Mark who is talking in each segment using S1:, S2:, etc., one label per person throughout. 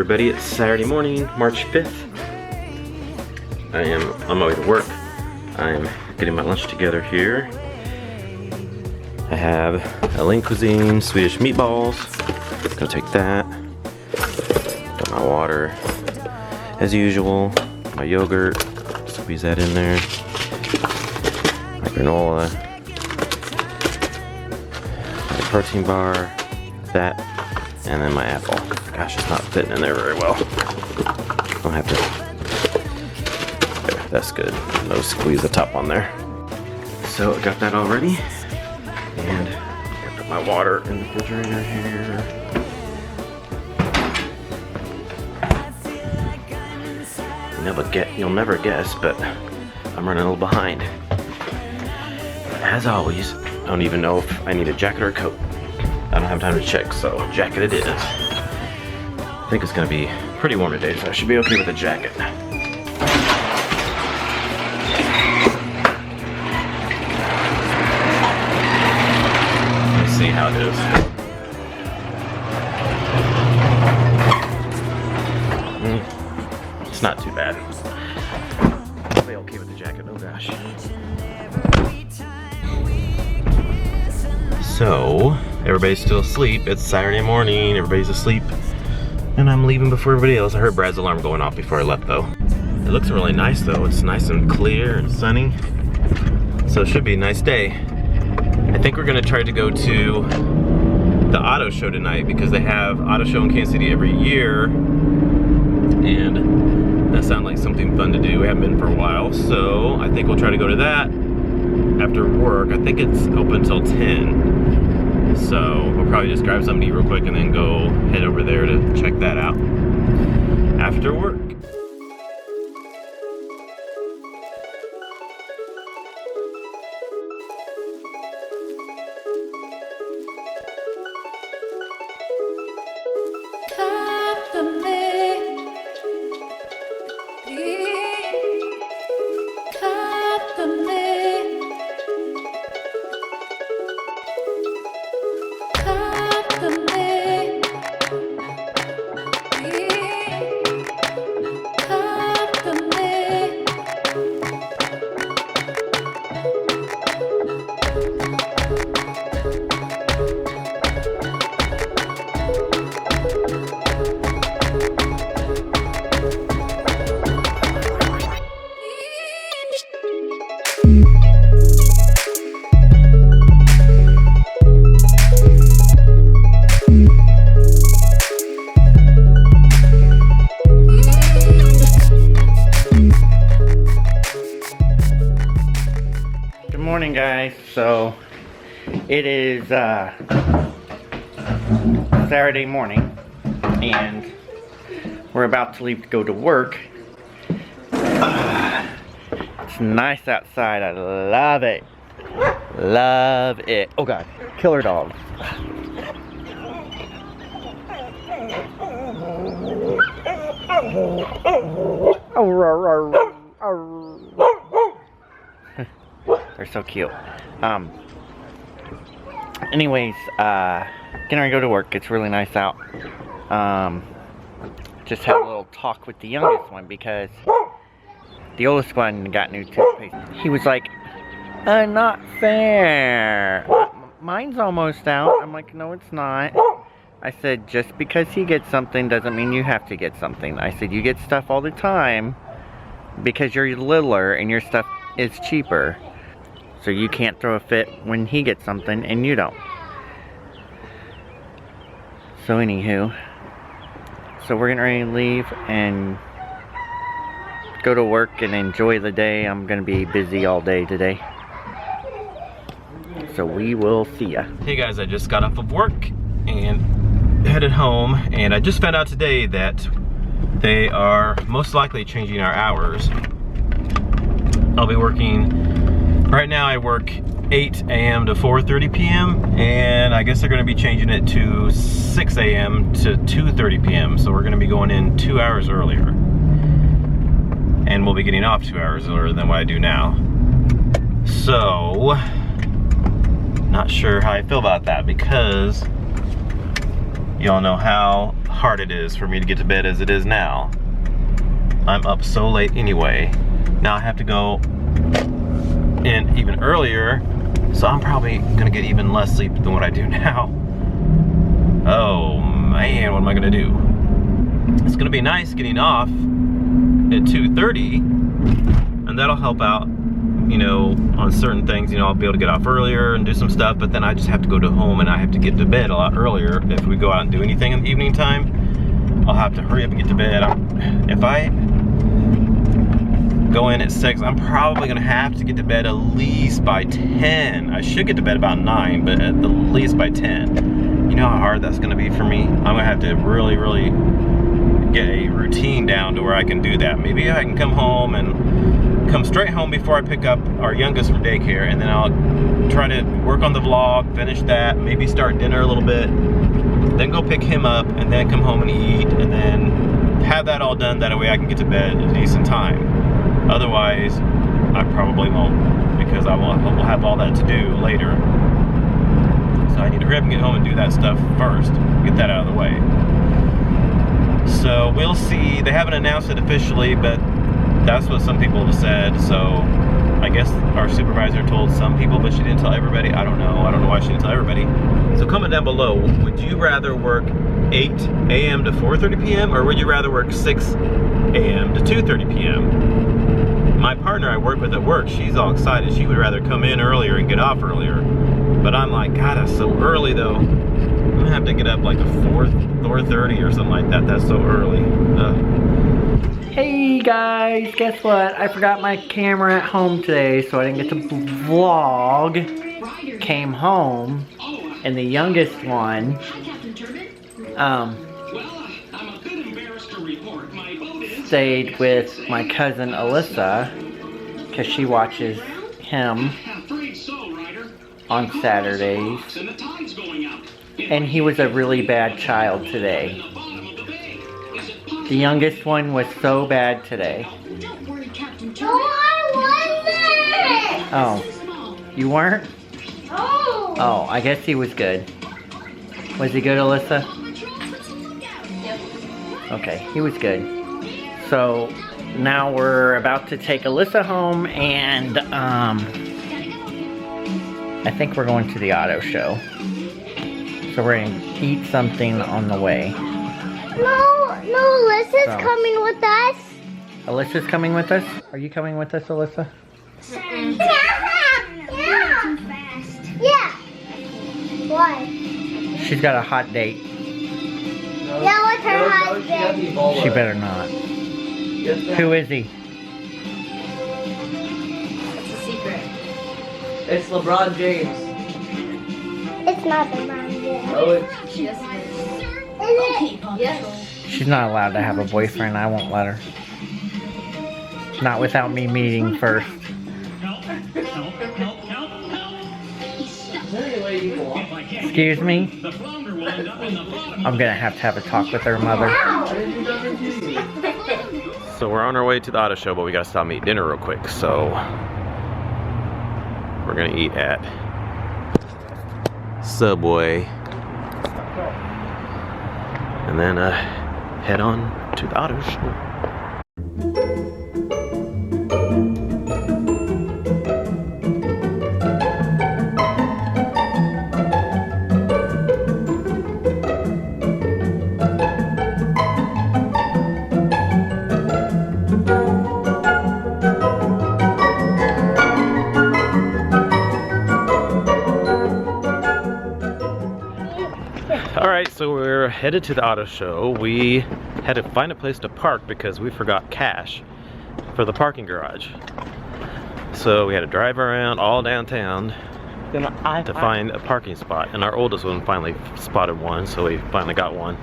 S1: everybody, it's Saturday morning, March 5th. I am on my way to work. I'm getting my lunch together here. I have a lean cuisine, Swedish meatballs. Gonna take that. Got my water, as usual. My yogurt, squeeze that in there. My granola. My protein bar, that, and then my apple. Gosh, it's not fitting in there very well. I'll have to. There, that's good. No, squeeze the top on there. So I got that all ready, and I put my water in the refrigerator here. You'll never guess, but I'm running a little behind. As always, I don't even know if I need a jacket or a coat. I don't have time to check, so jacket it is. I think it's gonna be pretty warm today, so I should be okay with a jacket. Let's see how it is. It's not too bad. I'll be okay with the jacket, oh gosh. So, everybody's still asleep. It's Saturday morning, everybody's asleep. And I'm leaving before everybody else. I heard Brad's alarm going off before I left though. It looks really nice though. It's nice and clear and sunny. So it should be a nice day. I think we're gonna try to go to the auto show tonight because they have auto show in Kansas City every year. And that sounds like something fun to do. We haven't been for a while. So I think we'll try to go to that after work. I think it's open until 10. So we'll probably just grab something to eat real quick and then go head over there to check that out after work.
S2: Morning guys, so it is Saturday morning and we're about to leave to go to work. It's nice outside, I love it. Love it. Oh god, killer dog. They're so cute. Anyways, getting ready to go to work. It's really nice out. Just had a little talk with the youngest one because the oldest one got new toothpaste. He was like, not fair. Mine's almost out. I'm like, no, it's not. I said, just because he gets something doesn't mean you have to get something. I said, you get stuff all the time because you're littler and your stuff is cheaper. So you can't throw a fit when he gets something and you don't. So anywho, so we're getting ready to leave and go to work and enjoy the day. I'm gonna be busy all day today. So we will see ya.
S1: Hey guys, I just got off of work and headed home, and I just found out today that they are most likely changing our hours. I'll be working, right now I work 8 a.m. to 4:30 p.m. and I guess they're gonna be changing it to 6 a.m. to 2:30 p.m. So we're gonna be going in 2 hours earlier. And we'll be getting off 2 hours earlier than what I do now. So, not sure how I feel about that because y'all know how hard it is for me to get to bed as it is now. I'm up so late anyway. Now I have to go in even earlier, so I'm probably gonna get even less sleep than what I do now. Oh man, what am I gonna do? It's gonna be nice getting off at 2:30, and that'll help out, you know, on certain things. You know, I'll be able to get off earlier and do some stuff, but then I just have to go to home and I have to get to bed a lot earlier. If we go out and do anything in the evening time, I'll have to hurry up and get to bed. If I go in at 6, I'm probably gonna have to get to bed at least by 10. I should get to bed about 9, but at the least by 10. You know how hard that's gonna be for me? I'm gonna have to really, really get a routine down to where I can do that. Maybe I can come home and come straight home before I pick up our youngest from daycare, and then I'll try to work on the vlog, finish that, maybe start dinner a little bit, then go pick him up, and then come home and eat, and then have that all done. That way I can get to bed at a decent time. Otherwise, I probably won't, because I will have all that to do later. So I need to hurry up and get home and do that stuff first, get that out of the way. So we'll see. They haven't announced it officially, but that's what some people have said. So I guess our supervisor told some people, but she didn't tell everybody. I don't know. I don't know why she didn't tell everybody. So comment down below, would you rather work 8 a.m. to 4:30 p.m. or would you rather work 6 a.m. to 2:30 p.m.? My partner I work with at work, she's all excited. She would rather come in earlier and get off earlier. But I'm like, God, that's so early though. I'm gonna have to get up like a 4:30 or something like that. That's so early.
S2: Hey guys, guess what? I forgot my camera at home today, so I didn't get to vlog. Came home, and the youngest one, stayed with my cousin Alyssa, because she watches him on Saturdays. And he was a really bad child today. The youngest one was so bad today. Oh, you weren't? Oh, I guess he was good. Was he good, Alyssa? Okay, he was good. So now we're about to take Alyssa home, and I think we're going to the auto show. So we're gonna eat something on the way.
S3: No, Alyssa's coming with us.
S2: Alyssa's coming with us? Are you coming with us, Alyssa?
S3: Yeah. Why?
S2: She's got a hot date.
S3: Yeah, what's her husband?
S2: She better not. Who is he?
S4: It's a secret.
S5: It's LeBron James.
S3: It's not the man.
S5: Oh, it's...
S4: Yes, it is.
S3: Is it?
S4: Yes.
S2: She's not allowed to have a boyfriend. I won't let her. Not without me meeting first. Excuse me? I'm gonna have a talk with her mother.
S1: So we're on our way to the auto show, but we gotta stop and eat dinner real quick. So we're gonna eat at Subway, and then head on to the auto show. Alright, so we're headed to the auto show. We had to find a place to park because we forgot cash for the parking garage. So we had to drive around all downtown to find a parking spot. And our oldest one finally spotted one, so we finally got one.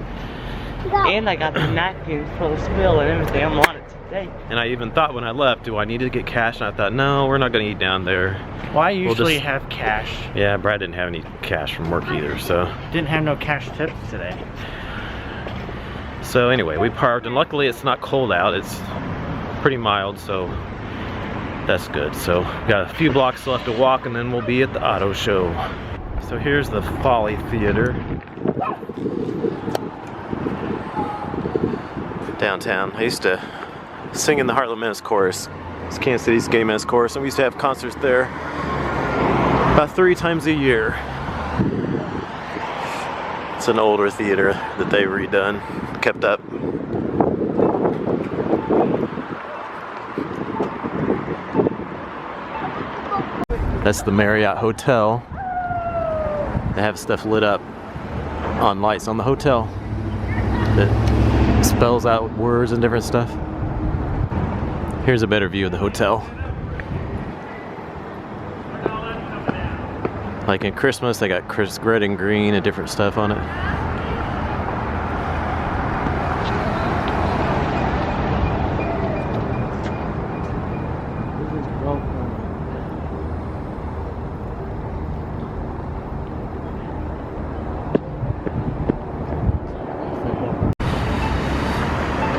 S5: And I got the napkins for the spill and everything. I'm on it today.
S1: And I even thought when I left, do I need to get cash? And I thought, no, we're not going to eat down there.
S2: Well, I usually have cash.
S1: Yeah, Brad didn't have any cash from work either, so.
S2: Didn't have no cash tips today.
S1: So anyway, we parked, and luckily it's not cold out. It's pretty mild, so that's good. So we got a few blocks left to walk, and then we'll be at the auto show. So here's the Folly Theater. downtown. I used to sing in the Heartland Men's Chorus. It's Kansas City's gay men's chorus, and we used to have concerts there about 3 times a year. It's an older theater that they redone, kept up. That's the Marriott Hotel. They have stuff lit up on lights on the hotel that spells out words and different stuff. Here's a better view of the hotel. Like in Christmas, they got red and green and different stuff on it.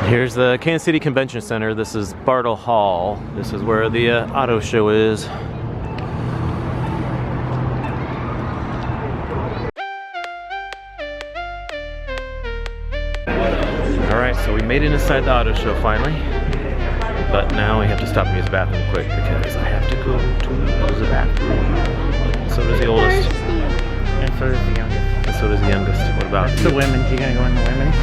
S1: Here's the Kansas City Convention Center. This is Bartle Hall. This is where the auto show is. Alright, so we made it inside the auto show finally. But now we have to stop and use the bathroom quick because I have to go to the bathroom. So does the oldest.
S2: And so does the youngest.
S1: And so does the youngest. What about
S2: The women's. You gonna go in the women's?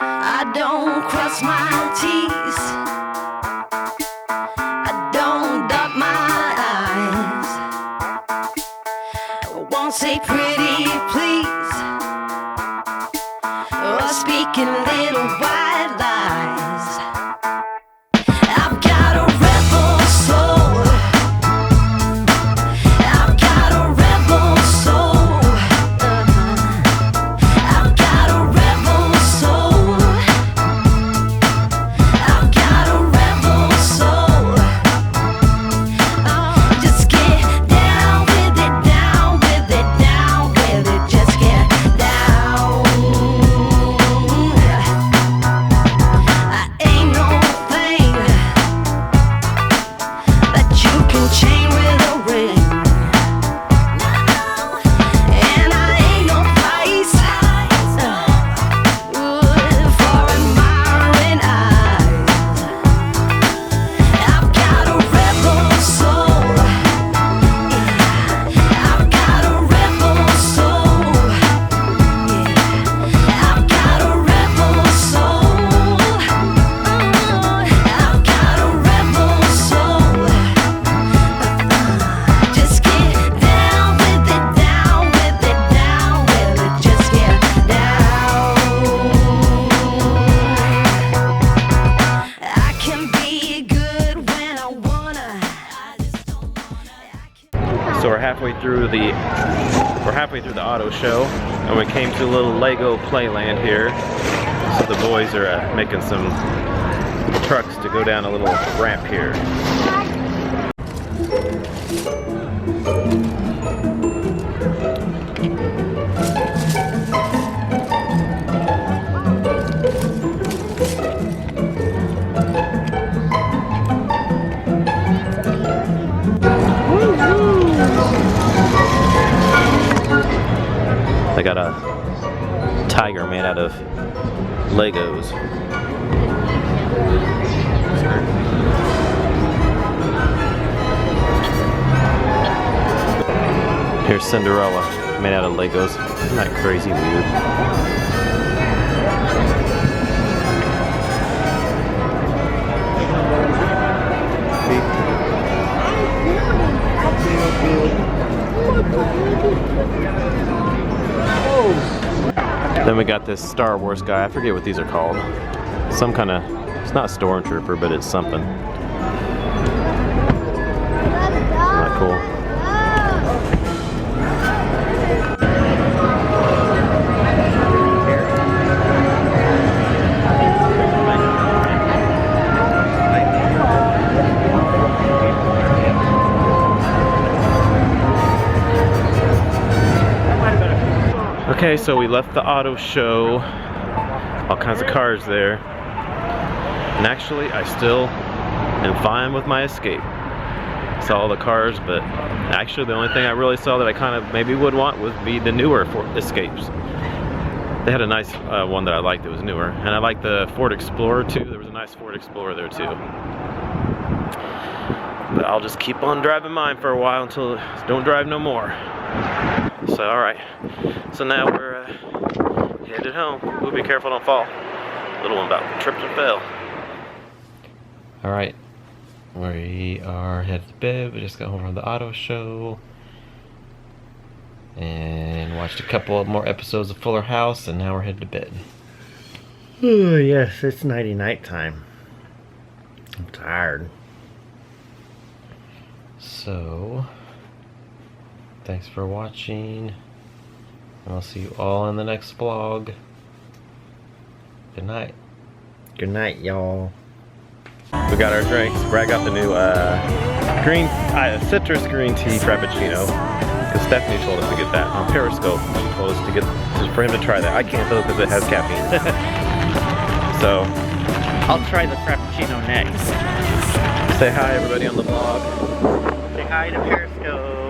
S6: I don't cross my speaking little white lies. I've got a rebel soul. I've got a rebel soul. I've got a rebel soul. I've got a rebel soul. Just get down with it, down with it, down with it. Just get down. I ain't no thing that you can chain with a ring. And I ain't no price for admiring eyes. I've got a rebel soul. I've got a rebel soul. I've got a rebel soul. I've got a rebel soul. Just get down with it, down with it, down with it. Just get down. I can be good when I wanna. I just don't wanna.
S1: So we're halfway through the auto show, and we came to a little Lego playland here. So the boys are making some trucks to go down a little ramp here. They got a tiger made out of Legos. Here's Cinderella made out of Legos. Isn't that crazy weird? Then we got this Star Wars guy. I forget what these are called. Some kind of, it's not a stormtrooper, but it's something. Not cool. Okay, so we left the auto show, all kinds of cars there, and actually I still am fine with my Escape. Saw all the cars, but actually the only thing I really saw that I kind of maybe would want would be the newer Escapes. They had a nice one that I liked that was newer, and I liked the Ford Explorer too. There was a nice Ford Explorer there too. But I'll just keep on driving mine for a while until don't drive no more. So, alright. So now we're headed home. We'll be careful, don't fall. Little one about tripped and fell. Alright. We are headed to bed. We just got home from the auto show. And watched a couple of more episodes of Fuller House, and now we're headed to bed. Oh, yes, it's nighty-night time. I'm tired. So, thanks for watching, and I'll see you all in the next vlog. Good night. Good night, y'all. We got our drinks. Brad got the new citrus green tea frappuccino, because Stephanie told us to get that on Periscope. She told us to get for him to try that. I can't though because it has caffeine. So
S2: I'll try the Frappuccino next.
S1: say hi everybody on the vlog.
S2: Say hi to Periscope.